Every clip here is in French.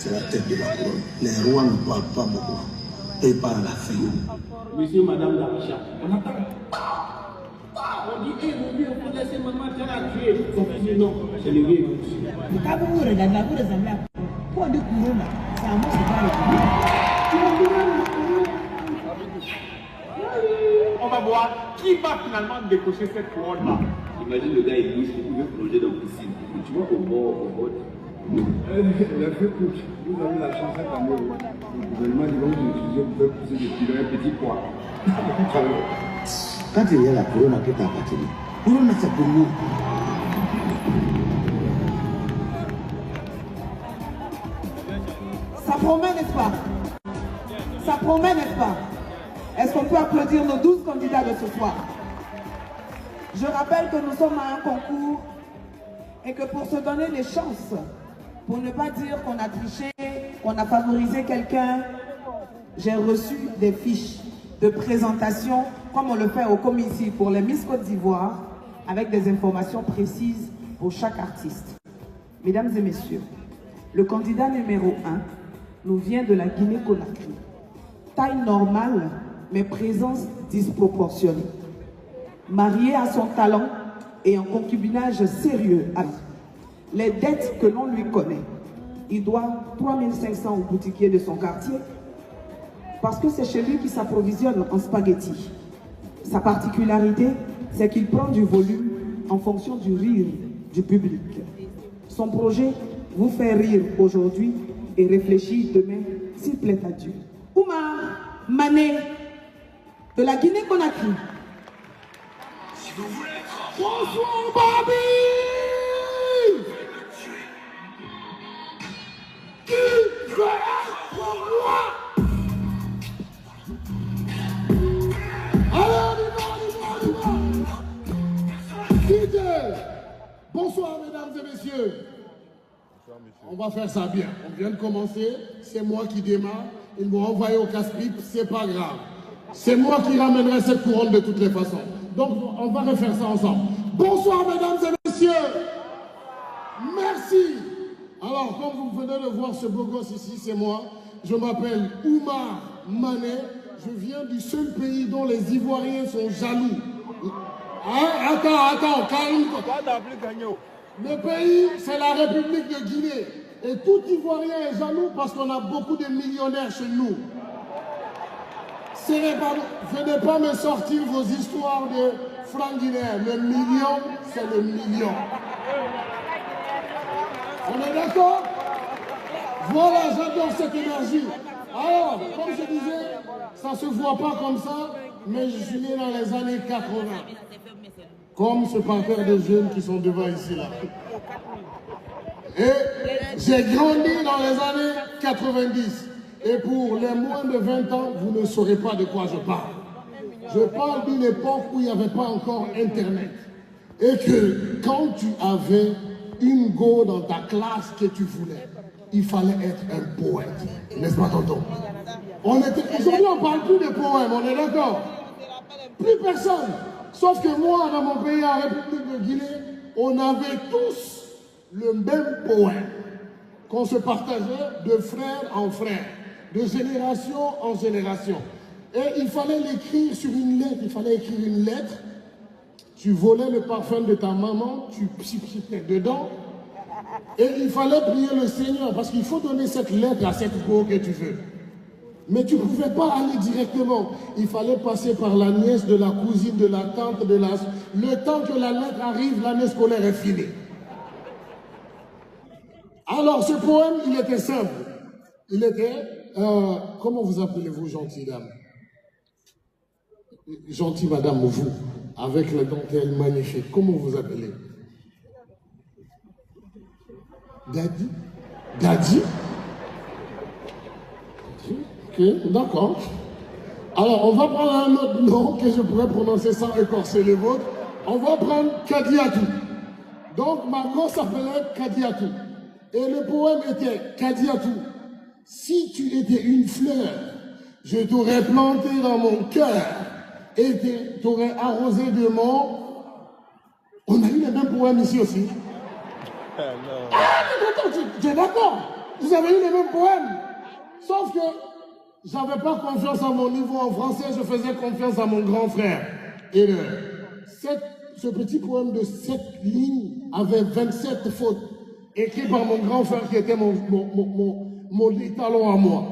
c'est la tête de la couronne. Les rois ne parlent pas beaucoup. Ils parlent à la fin. Monsieur, madame Darisha, on attend. On dit, eh, mon Dieu, on peut laisser maman te la tuer. Son fils, non, c'est le vieux. On va voir qui va finalement décocher cette couronne-là. Imagine le gars est louche, il veut plonger dans la piscine. Tu vois, au bord. La fée coach, vous avez la chance cette année. Le gouvernement dit donc vous pouvez pousser des kilos, un petit poids. Quand il y a la couronne qui t'a appartenu, couronne c'est pour nous. Ça promet, n'est-ce pas? Ça promet, n'est-ce pas? Est-ce qu'on peut applaudir nos 12 candidats de ce soir? Je rappelle que nous sommes à un concours et que pour se donner les chances, pour ne pas dire qu'on a triché, qu'on a favorisé quelqu'un, j'ai reçu des fiches de présentation, comme on le fait au comité pour les Miss Côte d'Ivoire, avec des informations précises pour chaque artiste. Mesdames et messieurs, le candidat numéro 1 nous vient de la Guinée-Conakry. Taille normale, mais présence disproportionnée. Marié à son talent et en concubinage sérieux. Les dettes que l'on lui connaît, il doit 3500 au boutiquier de son quartier parce que c'est chez lui qu'il s'approvisionne en spaghettis. Sa particularité, c'est qu'il prend du volume en fonction du rire du public. Son projet, vous faire rire aujourd'hui et réfléchir demain, s'il plaît à Dieu. Oumar Mané de la Guinée-Conakry. Si vous voulez être Bonsoir, Bobby! Qui veut être moi? Allez, on y va. Bonsoir, mesdames et messieurs. On va faire ça bien. On vient de commencer. C'est moi qui démarre. Ils m'ont envoyé au casse-pipe. C'est pas grave. C'est moi qui ramènerai cette couronne de toutes les façons. Donc, on va refaire ça ensemble. Bonsoir, mesdames et messieurs. Merci. Alors, comme vous venez de voir ce beau gosse ici, c'est moi. Je m'appelle Oumar Mané. Je viens du seul pays dont les Ivoiriens sont jaloux. Hein? Attends, calme-toi. Le pays, c'est la République de Guinée. Et tout Ivoirien est jaloux parce qu'on a beaucoup de millionnaires chez nous. Venez pas me sortir vos histoires de francs guinéens. Le million, c'est le million. On est d'accord? Voilà, j'adore cette énergie. Alors, comme je disais, ça ne se voit pas comme ça, mais je suis né dans les années 80. Comme ce parterre de jeunes qui sont devant ici là. Et j'ai grandi dans les années 90. Et pour les moins de 20 ans, vous ne saurez pas de quoi je parle. Je parle d'une époque où il n'y avait pas encore Internet. Et que quand tu avais une go dans ta classe que tu voulais, il fallait être un poète. N'est-ce pas, tonton? Aujourd'hui, on ne parle plus de poèmes, on est d'accord? Plus personne. Sauf que moi, dans mon pays, la République de Guinée, on avait tous le même poème qu'on se partageait de frère en frère, de génération en génération. Et il fallait l'écrire sur une lettre. Il fallait écrire une lettre. Tu volais le parfum de ta maman, tu psipitais dedans. Et il fallait prier le Seigneur parce qu'il faut donner cette lettre à cette go que tu veux. Mais tu ne pouvais pas aller directement. Il fallait passer par la nièce, de la cousine, de la tante, de la... Le temps que la lettre arrive, l'année scolaire est finie. Alors, ce poème, il était simple. Il était... comment vous appelez-vous, gentille dame? Gentille madame, vous, avec la dentelle magnifique. Comment vous appelez? Daddy? Daddy? Ok, d'accord. Alors, on va prendre un autre nom que je pourrais prononcer sans écorcer les vôtres. On va prendre Kadiatou. Donc, ma gosse s'appelait Kadiatou. Et le poème était Kadiatou. Si tu étais une fleur, je t'aurais planté dans mon cœur et t'aurais arrosé de mon... On a eu les mêmes poèmes ici aussi. Ah, tu es d'accord? Vous avez eu les mêmes poèmes. Sauf que j'avais pas confiance à mon niveau en français, je faisais confiance à mon grand frère. Et ce petit poème de 7 lignes avait 27 fautes, écrit par mon grand frère qui était mon talon à moi.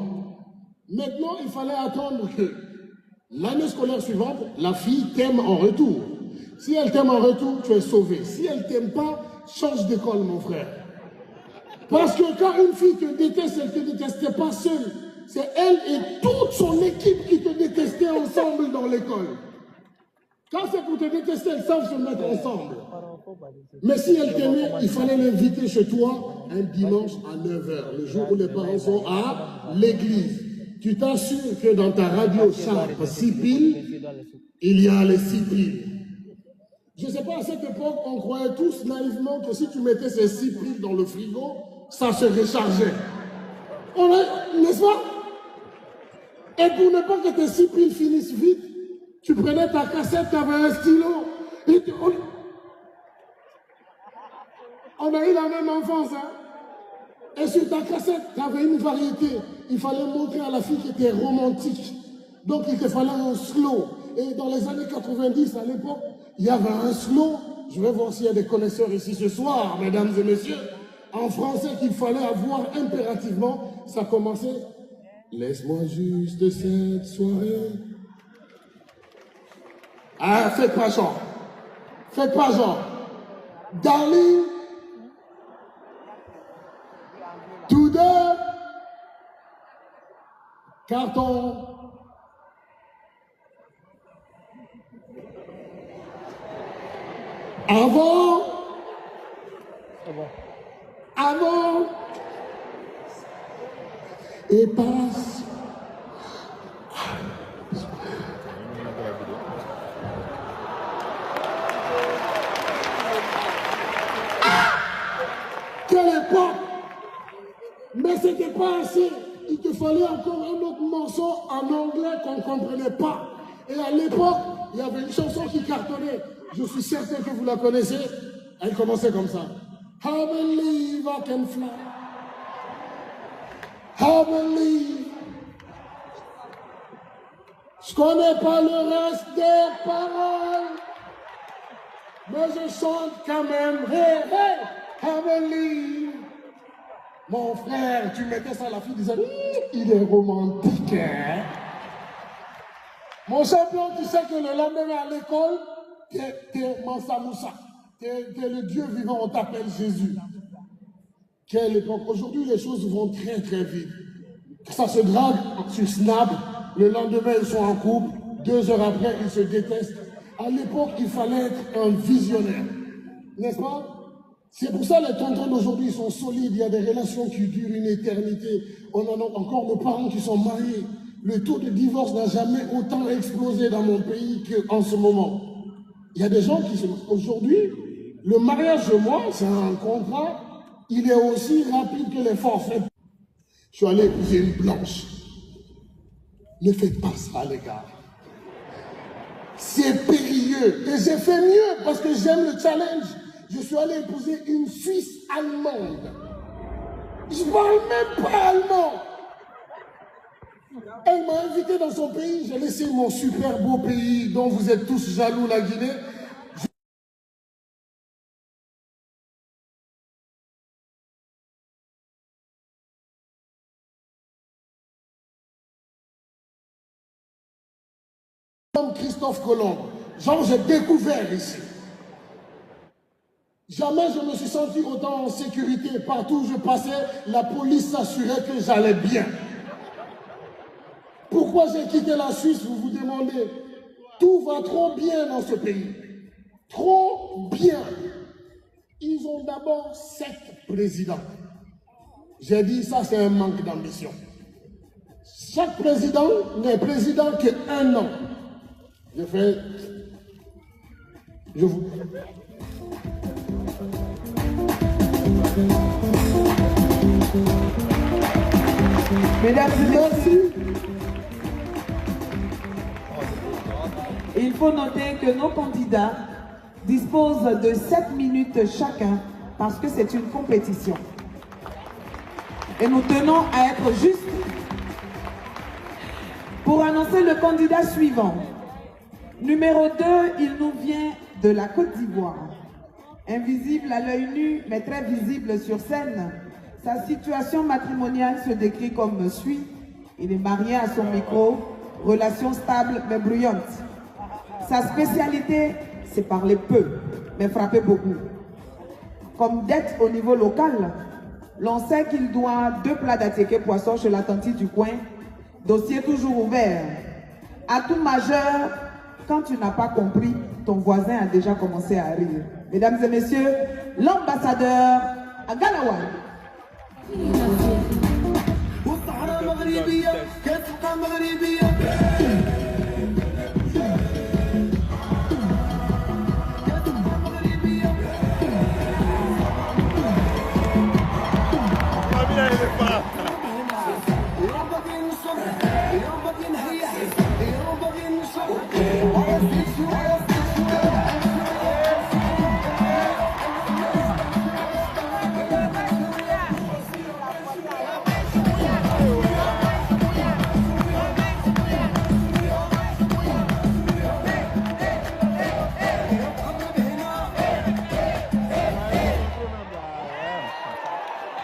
Maintenant, il fallait attendre que l'année scolaire suivante, la fille t'aime en retour. Si elle t'aime en retour, tu es sauvé. Si elle t'aime pas, change d'école, mon frère. Parce que quand une fille te déteste, elle ne te détestait pas seule. C'est elle et toute son équipe qui te détestaient ensemble dans l'école. Quand c'est pour te détester, elles savent se mettre ensemble. Mais si elle t'aimait, il fallait l'inviter chez toi un dimanche à 9h, le jour où les parents sont à l'église. Tu t'assures que dans ta radio Sharp 6 piles, il y a les 6 piles. Je ne sais pas, à cette époque, on croyait tous naïvement que si tu mettais ces 6 piles dans le frigo, ça se rechargeait. N'est-ce pas? Et pour ne pas que tes 6 piles finissent vite, tu prenais ta cassette, tu avais un stylo. Et on a eu la même enfance, hein? Et sur ta cassette, tu avais une variété. Il fallait montrer à la fille qui était romantique. Donc il te fallait un slow. Et dans les années 90, à l'époque, il y avait un slow. Je vais voir s'il y a des connaisseurs ici ce soir, mesdames et messieurs. En français qu'il fallait avoir impérativement, ça commençait. Laisse-moi juste cette soirée. Ah, faites pas genre. Faites pas genre. Darling. Today. Carton. Avant. Avant. Et passe. Quelle époque! Mais c'était pas assez. Il te fallait encore un autre morceau en anglais qu'on ne comprenait pas. Et à l'époque, il y avait une chanson qui cartonnait. Je suis certain que vous la connaissez. Elle commençait comme ça. I believe I can fly. I believe. Je connais pas le reste des paroles. Mais je chante quand même. Hey, hey, I believe. Mon frère, tu mettais ça, la fille disait, il est romantique, hein? Mon champion, tu sais que le lendemain à l'école, t'es Mansa Moussa. T'es le Dieu vivant, on t'appelle Jésus. Quelle époque. Aujourd'hui, les choses vont très très vite. Ça se drague sur Snap. Le lendemain, ils sont en couple. 2 heures après, ils se détestent. À l'époque, il fallait être un visionnaire. N'est-ce pas? C'est pour ça que les tontons d'aujourd'hui sont solides. Il y a des relations qui durent une éternité. On en a encore nos parents qui sont mariés. Le taux de divorce n'a jamais autant explosé dans mon pays qu'en ce moment. Il y a des gens qui sont... Aujourd'hui, le mariage de moi, c'est un contrat. Il est aussi rapide que les forfaits. Je suis allé épouser une blanche. Ne faites pas ça, les gars. C'est périlleux. Et j'ai fait mieux parce que j'aime le challenge. Je suis allé épouser une Suisse allemande. Je parle même pas allemand. Elle m'a invité dans son pays. J'ai laissé mon super beau pays dont vous êtes tous jaloux, la Guinée. Comme Christophe Colomb. Genre, j'ai découvert ici. Jamais je me suis senti autant en sécurité. Partout où je passais, la police s'assurait que j'allais bien. Pourquoi j'ai quitté la Suisse, vous vous demandez? Tout va trop bien dans ce pays. Trop bien. Ils ont d'abord 7 présidents. J'ai dit, ça c'est un manque d'ambition. Chaque président n'est président qu'1 an. Je fais... Je vous... Mesdames et messieurs, il faut noter que nos candidats disposent de 7 minutes chacun parce que c'est une compétition. et nous tenons à être justes pour annoncer le candidat suivant. Numéro 2, il nous vient de la Côte d'Ivoire. Invisible à l'œil nu, mais très visible sur scène, sa situation matrimoniale se décrit comme suit. Il est marié à son micro, relation stable mais bruyante. Sa spécialité, c'est parler peu, mais frapper beaucoup. Comme dette au niveau local, l'on sait qu'il doit 2 plats d'attiqué poisson chez la tante du coin, dossier toujours ouvert. Atout majeur, quand tu n'as pas compris, ton voisin a déjà commencé à rire. Mesdames et messieurs, l'ambassadeur à Galawa.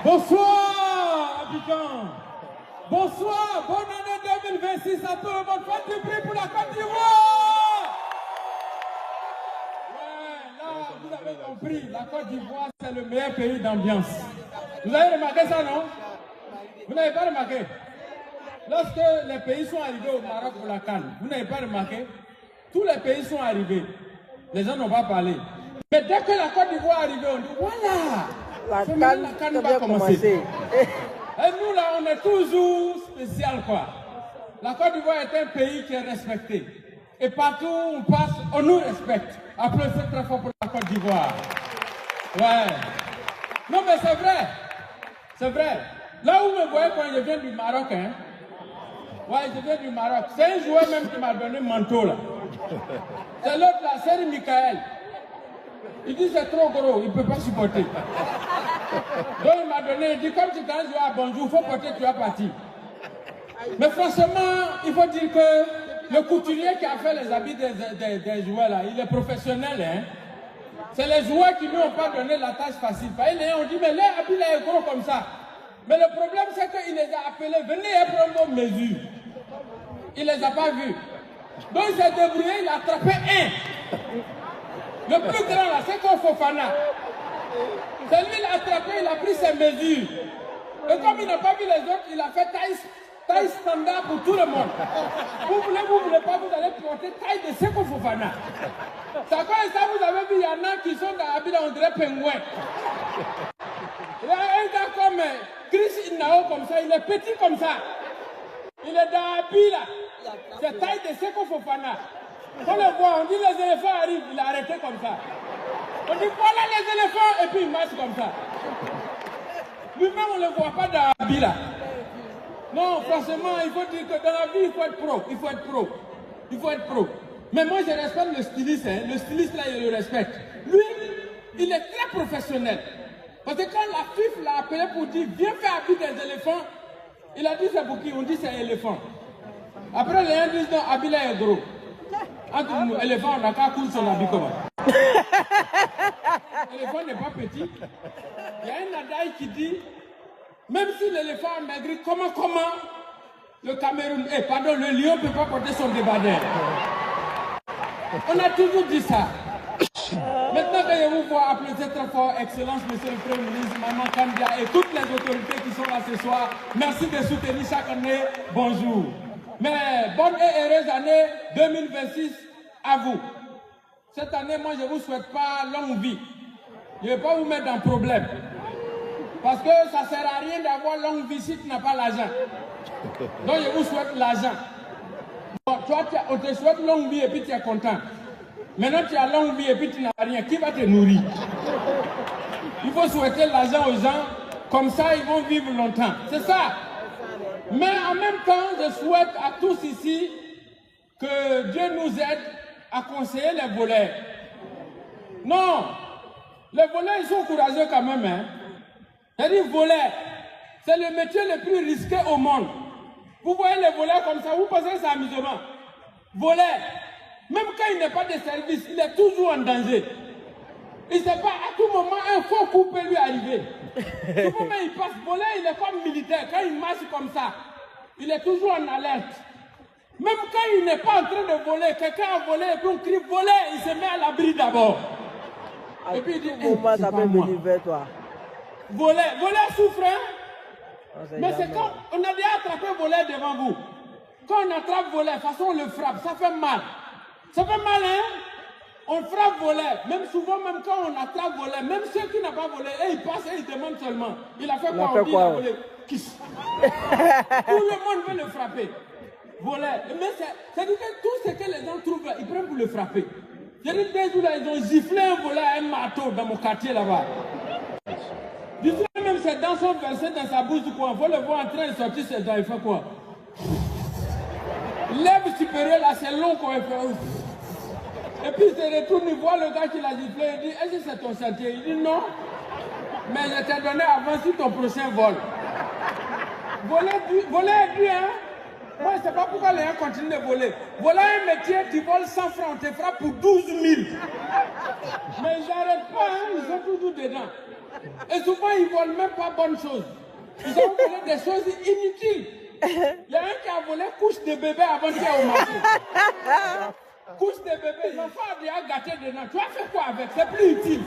Bonsoir, Abidjan. Bonsoir, bonne année 2026 à tout le monde. Faites du bruit pour la Côte d'Ivoire. Ouais, là, vous avez compris, la Côte d'Ivoire, c'est le meilleur pays d'ambiance. Vous avez remarqué ça, non? Vous n'avez pas remarqué? Lorsque les pays sont arrivés au Maroc pour la CAN, vous n'avez pas remarqué? Tous les pays sont arrivés. Les gens n'ont pas parlé. Mais dès que la Côte d'Ivoire est arrivée, on dit voilà! La CAN va commencer. Et nous là, on est toujours spécial quoi. La Côte d'Ivoire est un pays qui est respecté. Et partout où on passe, on nous respecte. Applaudissez très fort pour la Côte d'Ivoire. Ouais. Non mais c'est vrai. C'est vrai. Là où vous me voyez quand je viens du Maroc, hein. Ouais, je viens du Maroc. C'est un joueur même qui m'a donné un manteau là. C'est l'autre là, c'est Michael. Il dit c'est trop gros, il ne peut pas supporter. Donc il m'a donné, il dit comme tu t'en joues à bonjour, il faut porter, tu vas partir. Mais franchement, il faut dire que le couturier qui a fait les habits des joueurs là, il est professionnel. Hein? C'est les joueurs qui ne lui ont pas donné la tâche facile. On dit mais les habits là est gros comme ça. Mais le problème c'est qu'il les a appelés, venez prendre vos mesures. Il ne les a pas vus. Donc il s'est débrouillé, il a attrapé un. Le plus grand là, c'est Fofana. C'est lui qui l'a attrapé, il a pris ses mesures. Et comme il n'a pas vu les autres, il a fait taille standard pour tout le monde. Vous voulez pas, vous allez porter taille de Seko Fofana. C'est quoi ça, vous avez vu, il y en a qui sont dans la ville, on dirait pingouin. Il y a un gars comme Chris Inao comme ça, il est petit comme ça. Il est dans la ville là. C'est taille de Seko Fofana. On le voit, on dit les éléphants arrivent, il a arrêté comme ça. On dit voilà les éléphants et puis il marche comme ça. Lui-même on ne le voit pas dans la vie là. Non, franchement, il faut dire que dans la vie il faut être pro, il faut être pro. Il faut être pro. Mais moi je respecte le styliste, hein. Le styliste là je le respecte. Lui, il est très professionnel. Parce que quand la FIF l'a appelé pour dire viens faire habit des éléphants, il a dit c'est pour qui? On dit c'est éléphant. Après les gens disent non, habit là est gros. Entre nous, éléphant, on n'a qu'à couler son habit comment. L'éléphant n'est pas petit. Il y a un adage qui dit, même si l'éléphant a maigri, comment le Cameroun, le lion ne peut pas porter son débardeur. On a toujours dit ça. Maintenant que je vous vois applaudir très fort, Excellence, Monsieur le Premier ministre, Maman Kandia et toutes les autorités qui sont là ce soir, merci de soutenir chaque année. Bonjour. Mais bonne et heureuse année 2026 à vous. Cette année, moi, je ne vous souhaite pas longue vie. Je ne vais pas vous mettre dans problème. Parce que ça ne sert à rien d'avoir longue vie si tu n'as pas l'argent. Donc, je vous souhaite l'argent. Bon, toi, on te souhaite longue vie et puis tu es content. Maintenant, tu as longue vie et puis tu n'as rien. Qui va te nourrir? Il faut souhaiter l'argent aux gens. Comme ça, ils vont vivre longtemps. C'est ça. Mais en même temps, je souhaite à tous ici que Dieu nous aide à conseiller les voleurs. Non, les voleurs, ils sont courageux quand même. Hein. C'est-à-dire, voleurs, C'est le métier le plus risqué au monde. Vous voyez les voleurs comme ça, vous pensez que c'est amusement. Voler, même quand il n'est pas de service, il est toujours en danger. Il ne sait pas, à tout moment, un faux coup peut lui arriver. Tout moment, il passe. Voler, il est comme militaire. Quand il marche comme ça, il est toujours en alerte. Même quand il n'est pas en train de voler, quelqu'un a volé et puis on crie voler, il se met à l'abri d'abord. Et puis il dit, ça peut venir vers toi. Voler souffre, hein? Mais c'est quand on a déjà attrapé voler devant vous. Quand on attrape voler, de toute façon on le frappe, ça fait mal. Ça fait mal, hein? On frappe voler, même souvent, même quand on attrape voler, même ceux qui n'ont pas volé, ils passent et ils demandent seulement. Il a fait quoi? On dit il a volé. Kiss. Tout le monde veut le frapper. Voler. Mais c'est-à-dire que tout ce que les gens trouvent là, ils prennent pour le frapper. J'ai dit des jours là, ils ont giflé un volet à un marteau dans mon quartier là-bas. Du coup, même ses dents sont versées dans sa bouche, quoi. Il faut le voir en train de sortir ses dents, il fait quoi? Lèvre supérieure là, c'est long quoi. Et puis il se retourne, il voit le gars qui l'a giflé, il dit, est-ce que c'est ton chantier? Il dit non. Mais je t'ai donné avant sur ton prochain vol. Voler est dur, hein? Moi, je ne sais pas pourquoi les gens continuent de voler. Voler un métier, tu voles 100 francs, on te frappe pour 12 000. Mais ils n'arrêtent pas, hein? Ils sont toujours dedans. Et souvent, ils ne volent même pas bonnes choses. Ils ont volé des choses inutiles. Il y a un qui a volé couche de bébé avant qu'il y ait au marché. Couche de bébé, l'enfant a déjà gâté dedans. Tu as fait quoi avec? C'est plus utile.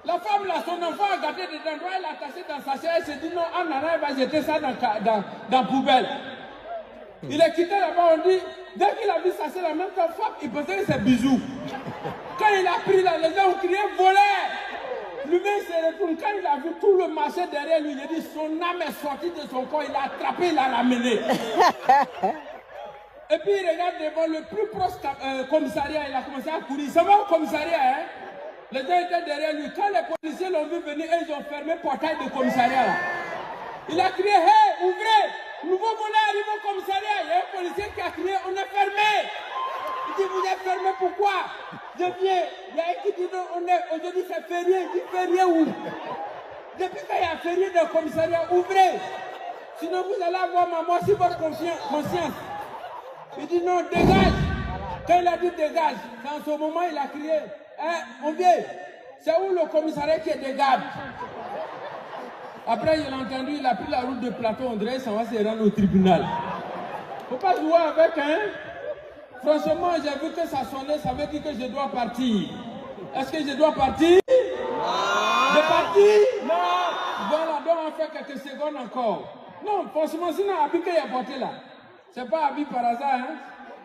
La femme, là, son enfant a gâté dedans. Elle l'a caché dans sa chaise. Elle s'est dit non, Anna, elle va jeter ça dans la poubelle. Il est quitté là-bas, on dit, dès qu'il a vu ça, c'est la même temps, il pensait que c'est bisou. Quand il a pris là, les gens ont crié voler. Lui-même se retourne, quand il a vu tout le marché derrière lui, il a dit, son âme est sortie de son corps, il a attrapé, il a ramené. Et puis il regarde devant le plus proche commissariat, il a commencé à courir. Ça va au commissariat, hein? Les gens étaient derrière lui. Quand les policiers l'ont vu venir, ils ont fermé le portail du commissariat. Là. Il a crié, hé, ouvrez! Nouveau volet arrive au commissariat. Il y a un policier qui a crié, on est fermé. Il dit, vous êtes fermé pourquoi? Je viens. Il y a un qui dit, non, aujourd'hui c'est férié. Il dit, férié où? Depuis qu'il y a férié dans le commissariat, ouvrez. Sinon vous allez avoir ma mort sur votre conscience. Il dit, non, dégage. Quand il a dit dégage, dans ce moment il a crié, on vient. C'est où le commissariat qui est de garde? Après, il a entendu, il a pris la route de Plateau, on dirait, ça va se rendre au tribunal. Faut pas jouer avec, hein? Franchement, j'ai vu que ça sonnait, ça veut dire que je dois partir. Est-ce que je dois partir? Non! De partir? Non! Voilà, donc on fait quelques secondes encore. Non, franchement, sinon, habit qu'il a porté là. C'est pas habit par hasard, hein?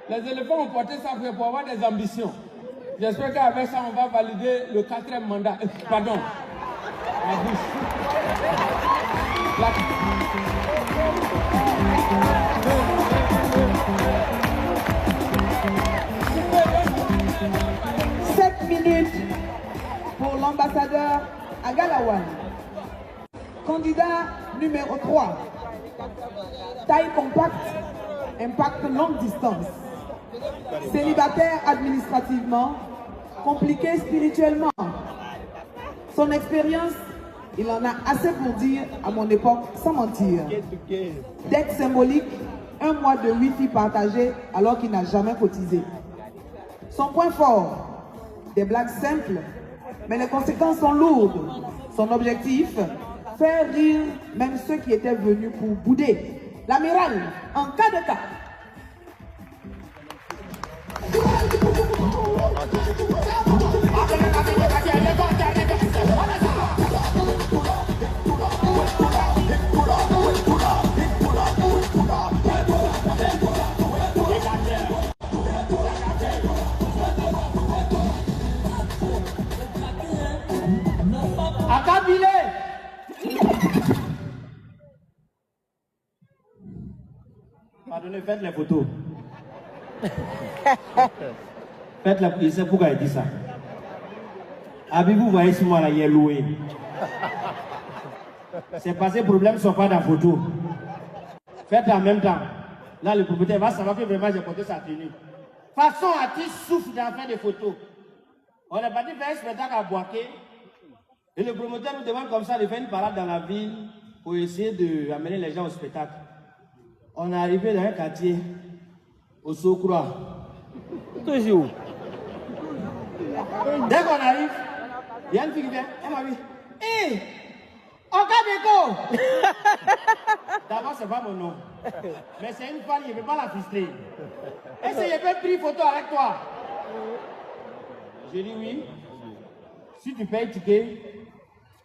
Les éléphants ont porté ça pour avoir des ambitions. J'espère qu'avec ça, on va valider le 4e mandat. Pardon. La bouche. 7 minutes pour l'ambassadeur Agalawan. Candidat numéro 3. Taille compacte, impact longue distance. Célibataire administrativement, compliqué spirituellement. Son expérience, il en a assez pour dire à mon époque, sans mentir. Dette symbolique, 1 mois de wifi partagé alors qu'il n'a jamais cotisé. Son point fort, des blagues simples, mais les conséquences sont lourdes. Son objectif, faire rire même ceux qui étaient venus pour bouder. L'amiral, en cas de cas. Pardonnez, faites les photos. Faites la... Je sais pourquoi il dit ça. Abi, vous voyez sur moi là, il est loué. C'est parce que les problèmes ne sont pas dans la photo. Faites en même temps. Là, le propriétaire va savoir que vraiment j'ai porté sa tenue. Façon artiste souffre d'en faire des photos. On est parti faire un spectacle à Boaké. Et le promoteur nous demande comme ça de faire une parade dans la ville pour essayer d'amener les gens au spectacle. On est arrivé dans un quartier, au Socroix. Toujours. Dès qu'on arrive, il y a une fille qui vient, elle m'a dit, hé, Okadeko. D'abord, c'est pas mon nom. Mais c'est une femme, je ne peux pas la fister. Est-ce que je peux prendre une photo avec toi? J'ai dit oui. Si tu payes ticket,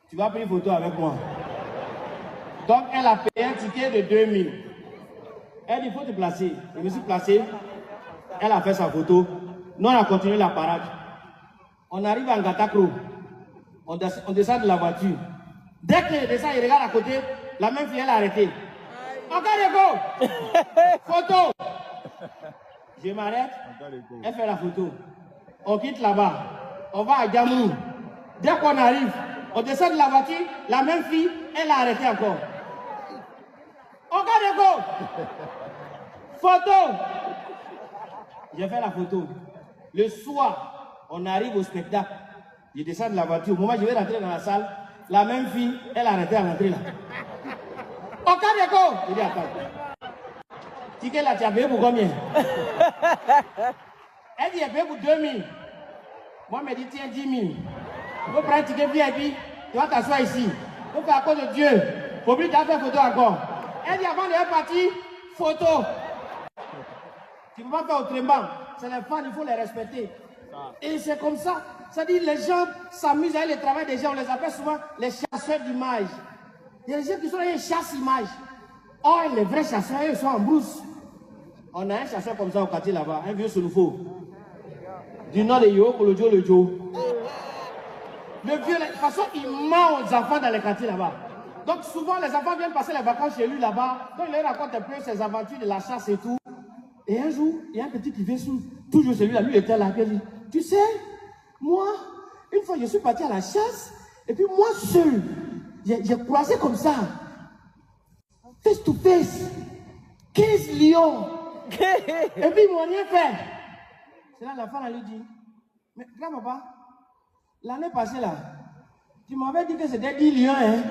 tu vas prendre une photo avec moi. Donc, elle a payé un ticket de 2000. Elle dit, il faut te placer. Je me suis placé. Elle a fait sa photo. Nous, on a continué la parade. On arrive à Ngatakro. On descend de la voiture. Dès qu'il descend, il regarde à côté. La même fille, elle a arrêté. Okadeko! Photo! Je m'arrête. Elle fait la photo. On quitte là-bas. On va à Gamou. Dès qu'on arrive, on descend de la voiture. La même fille, elle a arrêté encore. Okadeko! Photo! J'ai fait la photo. Le soir, on arrive au spectacle. Je descends de la voiture. Au moment où je vais rentrer dans la salle, la même fille, elle a arrêté à rentrer là. Okadeko! Il dit attends. Ticket là, tu as payé pour combien? Elle dit, elle paye pour 2000. Moi, je me dis, tiens, 10 000. Il faut prendre un ticket VIP. Tu vas t'asseoir ici. Il faut faire à cause de Dieu. Faut plus faire photo encore. Elle dit, avant de partir, photo. Tu ne peux pas faire autrement. C'est les fans, il faut les respecter. Et c'est comme ça. Ça dit, les gens s'amusent avec le travail des gens. On les appelle souvent les chasseurs d'images. Il y a des gens qui sont là, ils chassent images. Or, les vrais chasseurs, ils sont en brousse. On a un chasseur comme ça au quartier là-bas, un vieux Solufo. Du nom de Yo, Kolojo, le Joe. Le vieux, de toute façon, il ment aux enfants dans les quartiers là-bas. Donc souvent, les enfants viennent passer les vacances chez lui là-bas. Donc il leur raconte un peu ses aventures de la chasse et tout. Et un jour, il y a un petit qui vient sous, toujours celui-là, lui était là, il dit, tu sais, moi, une fois je suis parti à la chasse, et puis moi seul, j'ai croisé comme ça, face to face, 15 lions. Et puis ils m'ont rien fait. C'est là la femme elle lui dit, mais grand-papa, l'année passée là, tu m'avais dit que c'était 10 lions, hein?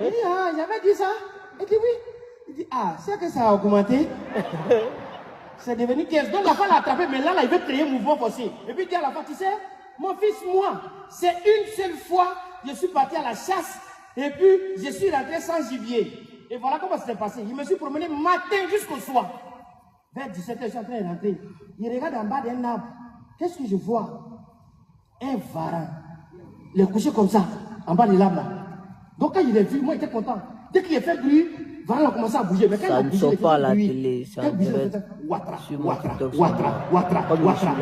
Il dit, ah, j'avais dit ça. Il dit oui. Il dit, ah, c'est que ça a augmenté. C'est devenu 15. Donc la femme l'a attrapé, mais là, il veut créer un mouvement forcé. Et puis il dit à la femme, tu sais, mon fils, moi, c'est une seule fois, je suis parti à la chasse, et puis je suis rentré sans gibier. Et voilà comment ça s'est passé. Je me suis promené matin jusqu'au soir. Vers 17h, je suis en train de rentrer. Il regarde en bas d'un arbre. Qu'est-ce que je vois? Un varan. Il est couché comme ça, en bas de l'arbre là. Donc quand il est vu, moi j'étais content. Dès qu'il a fait bruit, varan a commencé à bouger. Mais quand il a bougé, il a fait bruit. Quand il bougeait, il faisait watra, watra, watra, watra, watra.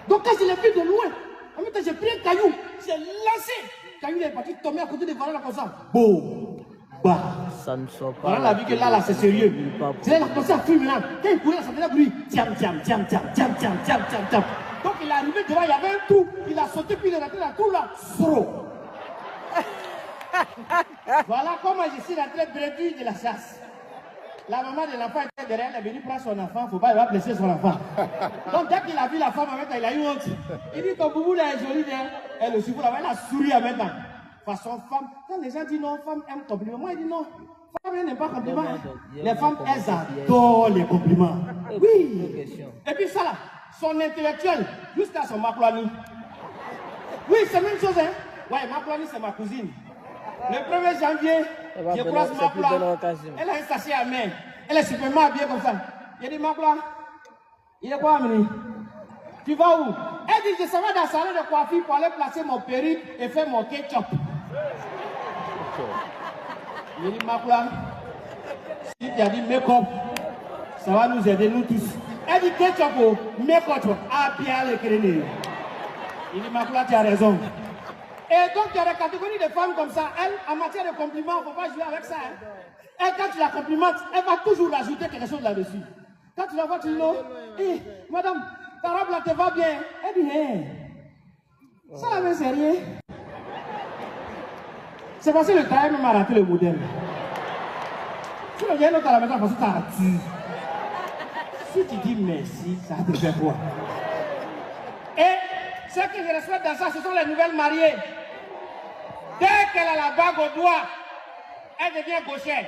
Donc quand je l'ai vu de loin, en même temps j'ai pris un caillou, j'ai lancé. Le caillou il est parti tomber à côté de varan là comme ça. Boum! Bah. Ça ne sort pas. Voilà la vie que là, c'est sérieux. C'est là qu'il a commencé à fumer là. Quand il courait, ça faisait bruit. Tiam, tiam, tiam, tiam, tiam, tiam, tiam, tiam, tiam. Donc il est arrivé devant, il y avait un trou. Il a sauté, puis il est rentré dans le trou là. Sro. Voilà comment je suis rentré bredouille de la chasse. La maman de l'enfant était derrière, elle est venue prendre son enfant. Faut pas, il va blesser son enfant. Donc dès qu'il a vu la femme avec elle, il a eu honte. Il dit, ton boubou là est joli, hein. Elle le suit là-bas, elle a souri avec elle. Façon femme, quand les gens disent non, femme aime compliment, moi je dis non, femme elle n'aime pas compliment. Les femmes elles adorent les compliments. Oui. Et puis ça là, son intellectuel, jusqu'à son Maplani. Oui, c'est la même chose, hein. Ouais, Maplani c'est ma cousine. Le 1er janvier, je croise Mapla. Elle a un sachet à main. Elle est superment habillée comme ça. J'ai dit Mapla, il est quoi amené? Tu vas où? Elle dit je s'en vais dans le salon de coiffure pour aller placer mon perruque et faire mon ketchup. Il dit Mapla, si tu as dit make-up, ça va nous aider nous tous. Elle dit ketchup au make-up, ah bien le créné. Il dit Mapla, tu as raison. Et donc il y a des catégories de femmes comme ça. Elle, en matière de compliments, il ne faut pas jouer avec ça. Hein. Elle, quand tu la complimentes, elle va toujours rajouter quelque chose là-dessus. Quand tu la vois, tu dis non, hey, madame, ta robe là te va bien. Elle dit, hey, ça là, c'est rien. C'est parce que le travail même a raté le modèle. Si le vient l'autre à la maison, parce que tu as raté. Si tu dis merci, ça te fait quoi? Et ce que je respecte dans ça, ce sont les nouvelles mariées. Dès qu'elle a la bague au doigt, elle devient gauchère.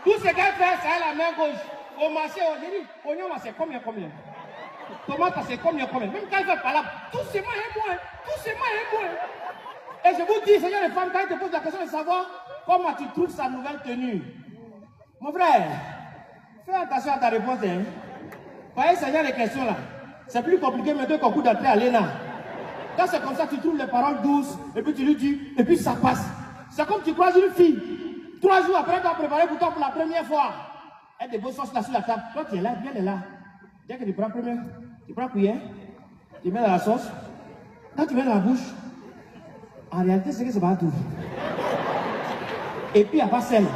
Tout ce qu'elle fait, c'est la main gauche. Au marché, on dit, oignon, c'est combien? Tomate, c'est combien? Même quand elle fait par là, tout c'est moi et moi. Et je vous dis, Seigneur les femmes, quand elle te pose la question de savoir comment tu trouves sa nouvelle tenue. Mon frère, fais attention à ta réponse. Hein. Voyez, Seigneur, les questions là, c'est plus compliqué maintenant qu'un coup d'appel à l'ENA. Quand c'est comme ça, tu trouves les paroles douces, et puis tu lui dis, et puis ça passe. C'est comme tu croises une fille. 3 jours après, tu as préparé pour toi pour la première fois. Elle dépose sauce là sur la table. Toi, tu es là, bien elle est là. Dès que tu prends la cuillère, tu mets dans la sauce. Quand tu mets dans la bouche, en réalité, c'est que c'est pas tout. Et puis, il n'y a pas celle.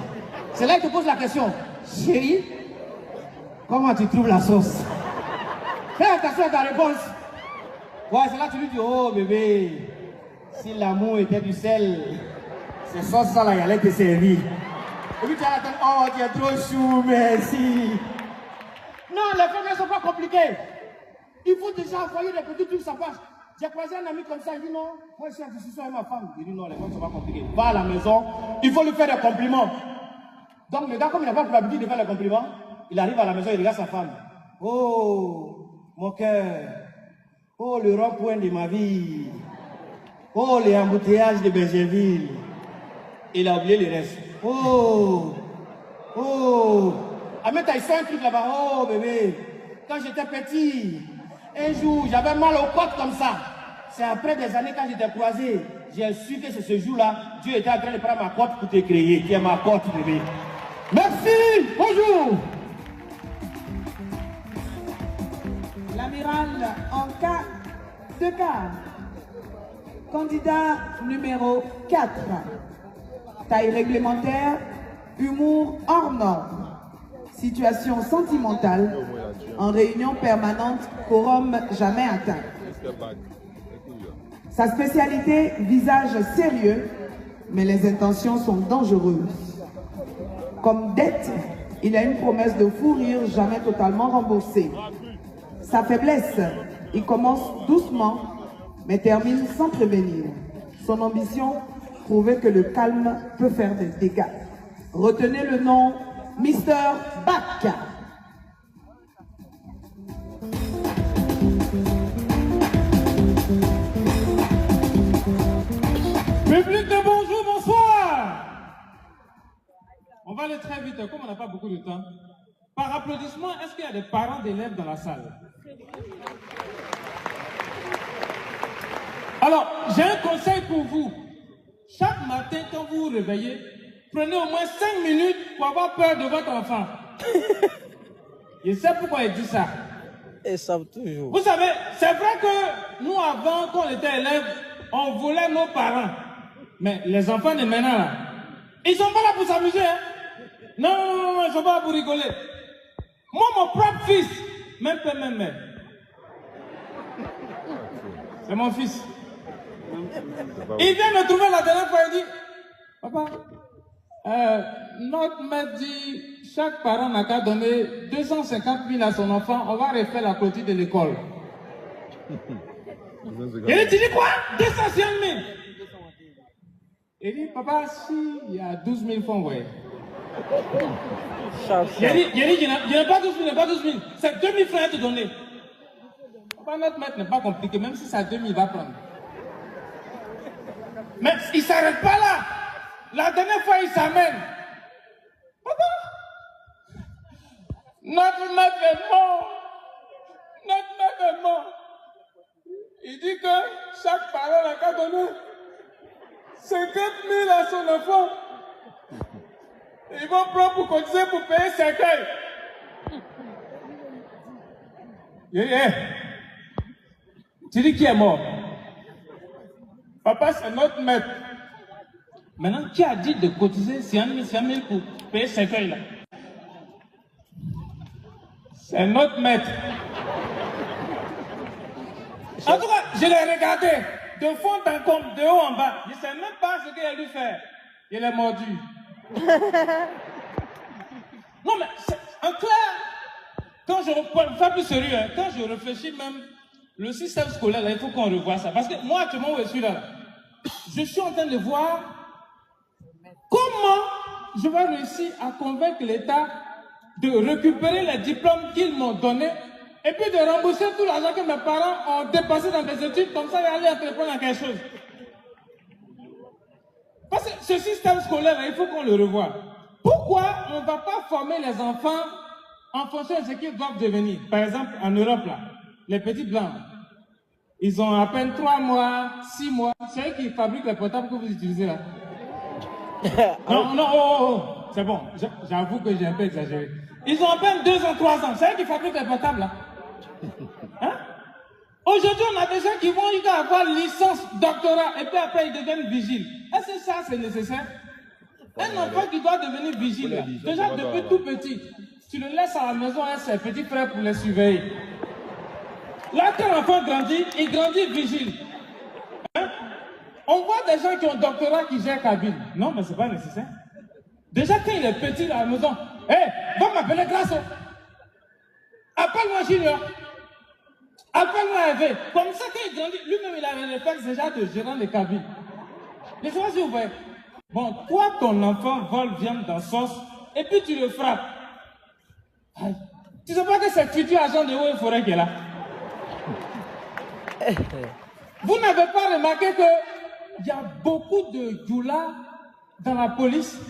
C'est là que tu poses la question. Chérie, comment tu trouves la sauce? Fais attention à ta réponse. Ouais, c'est là que tu lui dis, oh bébé, si l'amour était du sel, ces sauces là, il allait te servir. Et puis tu as la tête, oh tu es trop chou, merci. Non, les femmes ne sont pas compliquées. Il faut déjà envoyer des petits trucs, ça passe. J'ai croisé un ami comme ça, il dit non, moi je suis en discussion avec ma femme. Il dit non, les femmes ne sont pas compliquées. Va à la maison, il faut lui faire des compliments. Donc le gars, comme il n'a pas pour l'habitude de faire les compliments, il arrive à la maison, il regarde sa femme. Oh, mon cœur. Oh, le rond-point de ma vie. Oh, les embouteillages de Bergerville. Il a oublié le reste. Oh. Ahmed, il fait un truc là-bas. Oh, bébé. Quand j'étais petit, un jour, j'avais mal aux côtes comme ça. C'est après des années, quand j'étais croisé, j'ai su que c'est ce jour-là, Dieu était en train de prendre ma côte pour te créer, qui est ma côte, bébé. Merci. Bonjour. L'amiral en cas de cas. Candidat numéro 4. Taille réglementaire, humour hors norme. Situation sentimentale, en réunion permanente, quorum jamais atteint. Sa spécialité, visage sérieux, mais les intentions sont dangereuses. Comme dette, il a une promesse de fou rire jamais totalement remboursée. Sa faiblesse, il commence doucement, mais termine sans prévenir. Son ambition, prouver que le calme peut faire des dégâts. Retenez le nom, Mr. Bac. Public de bonjour, bonsoir. On va aller très vite, comme on n'a pas beaucoup de temps. Par applaudissement, est-ce qu'il y a des parents d'élèves dans la salle? Alors, j'ai un conseil pour vous. Chaque matin, quand vous vous réveillez, prenez au moins 5 minutes pour avoir peur de votre enfant. Je sais pourquoi il dit ça. Ils savent toujours. Vous savez, c'est vrai que nous, avant, quand on était élèves, on volait nos parents. Mais les enfants de maintenant, là, ils sont pas là pour s'amuser. Hein? Non, ils sont pas là pour rigoler. Moi, mon propre fils, même père, même mère. C'est mon fils. Il vient me trouver la dernière fois, il dit, papa, notre maître dit, chaque parent n'a qu'à donner 250 000 à son enfant, on va refaire la clôture de l'école. Il dit quoi? 250 000. Il dit, papa, si, il y a 12 000 francs, ouais. Il dit, il n'y a pas 12 000, il n'y a pas 12 000. C'est 2 000 francs à te donner. Papa, notre maître n'est pas compliqué, même si c'est 2 000, il va prendre. Mais il ne s'arrête pas là. La dernière fois, il s'amène. Papa, notre maître est mort. Notre maître est mort. Il dit que chaque parent n'a qu'à donner 50 000 à son enfant. Ils vont prendre pour cotiser pour payer ses cueils. Tu dis qui est mort? Papa, c'est notre maître. Maintenant, qui a dit de cotiser 5 000 pour payer ces cueils-là? C'est notre maître. En tout cas, je l'ai regardé de fond en comble, de haut en bas. Je ne sais même pas ce qu'il a dû faire. Il est mordu. Non, mais en clair, quand je fais plus sérieux, hein, quand je réfléchis même, le système scolaire, là, il faut qu'on revoie ça. Parce que moi, actuellement, où je suis là, je suis en train de voir comment je vais réussir à convaincre l'État de récupérer les diplômes qu'ils m'ont donnés et puis de rembourser tout l'argent que mes parents ont dépassé dans mes études, comme ça, et aller entreprendre dans quelque chose. Parce que ce système scolaire, il faut qu'on le revoie. Pourquoi on ne va pas former les enfants en fonction de ce qu'ils doivent devenir? Par exemple, en Europe, là, les petits blancs, ils ont à peine 3 mois, 6 mois. C'est eux qui fabriquent les portables que vous utilisez là. Non, non, oh, c'est bon. J'avoue que j'ai un peu exagéré. Ils ont à peine 2 ans, 3 ans. C'est eux qui fabriquent les portables là. Hein? Aujourd'hui, on a des gens qui vont avoir licence, doctorat, et puis après ils deviennent vigiles. Est-ce que ça, c'est nécessaire? Un enfant qui doit devenir vigile, là, déjà depuis tout petit, tu le laisses à la maison avec ses petits frères pour les surveiller. Là, quand l'enfant grandit, il grandit vigile. Hein? On voit des gens qui ont doctorat qui gèrent cabine. Non, mais ce n'est pas nécessaire. Déjà, quand il est petit à la maison, hé, va m'appeler Grasso. Appelle-moi Junior. Appelle-moi Hervé. Comme ça, quand il grandit, lui-même, il a le réflexe déjà de gérant de cabine. Je ne sais pas si vous voyez. Bon, toi, ton enfant vole viande dans sauce, et puis tu le frappes. Aïe. Tu ne sais pas que c'est le futur agent de Eaux et Forêts qui est là. Vous n'avez pas remarqué qu'il y a beaucoup de djoulas dans la police?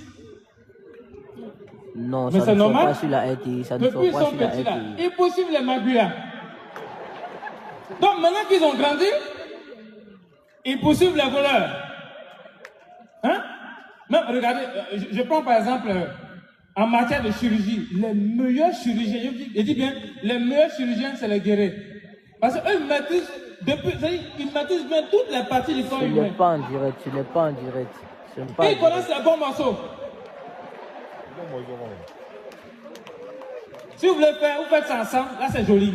Non, mais ça ne normal. sort pas sur la RTI. Ça ne sort Depuis pas ils sont sur la petits là, RTI. ils poursuivent les magulas. Donc maintenant qu'ils ont grandi, ils poursuivent les voleurs. Hein? Même, regardez, je prends par exemple, en matière de chirurgie, les meilleurs chirurgiens, je dis bien, les meilleurs chirurgiens, c'est les guerriers. Parce qu'eux, ils maîtrisent, ils maîtrisent bien toutes les parties du corps humain. Tu n'es pas en direct, tu n'es pas en direct. Et ils connaissent les bons morceaux. Si vous voulez faire, vous faites ça ensemble, là c'est joli.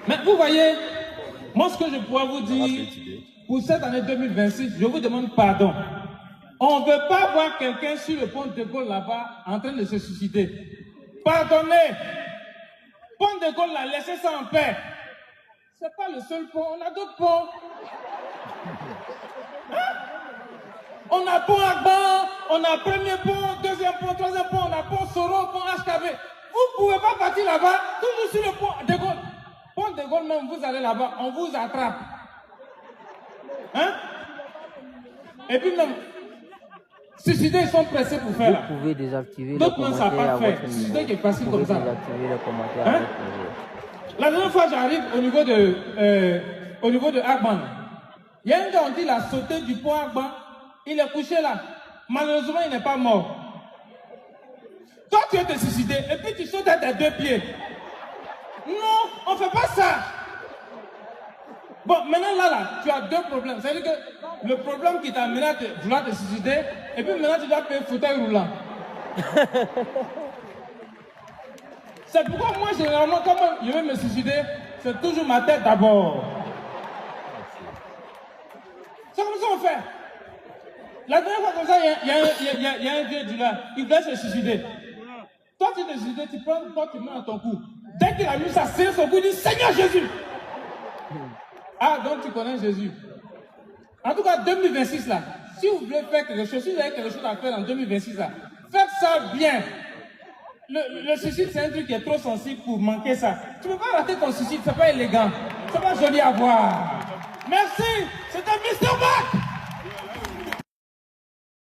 Mais vous voyez, moi ce que je pourrais vous dire, pour cette année 2026, je vous demande pardon. On ne veut pas voir quelqu'un sur le pont de Gaulle là-bas en train de se suicider. Pardonnez. Pont de Gaulle là, laissez ça en paix. Ce n'est pas le seul pont, on a d'autres ponts. Hein? On a pont Agban, on a premier pont, deuxième pont, troisième pont, on a pont Soro, pont HKV. Vous ne pouvez pas partir là-bas, toujours sur le pont de Gaulle. Pont de Gaulle même, vous allez là-bas, on vous attrape. Hein? Et puis même, suicider, ils sont pressés pour faire là. Vous pouvez désactiver d'autres les ne savent commentaires pas à faire. votre Suicider niveau. qui est facile comme ça. Désactiver les commentaires Hein? à votre niveau. La dernière fois, j'arrive au niveau de Agban. Il y a un gars, on dit, il a sauté du pont Agban. Il est couché là. Malheureusement, il n'est pas mort. Toi, tu es suicidé et puis tu sautes à tes 2 pieds. Non, on ne fait pas ça. Bon, maintenant là, tu as 2 problèmes. C'est-à-dire que le problème qui t'a amené à vouloir te suicider, et puis maintenant tu dois payer fauteuil roulant. C'est pourquoi moi, généralement, quand je veux me suicider, c'est toujours ma tête d'abord. C'est comme ça qu'on fait. La dernière fois comme ça, il y a un vieux du là, il voulait se suicider. Toi, tu te suicides, tu prends, toi, tu mets dans ton cou. Dès qu'il a mis ça, serre son cou, il dit Seigneur Jésus. Ah, donc tu connais Jésus. En tout cas, 2026 là, si vous voulez faire quelque chose, si vous avez quelque chose à faire en 2026 là, faites ça bien. Le suicide, c'est un truc qui est trop sensible pour manquer ça. Tu ne peux pas rater ton suicide, c'est pas élégant. C'est pas joli à voir. Merci, c'était Mr. Mac.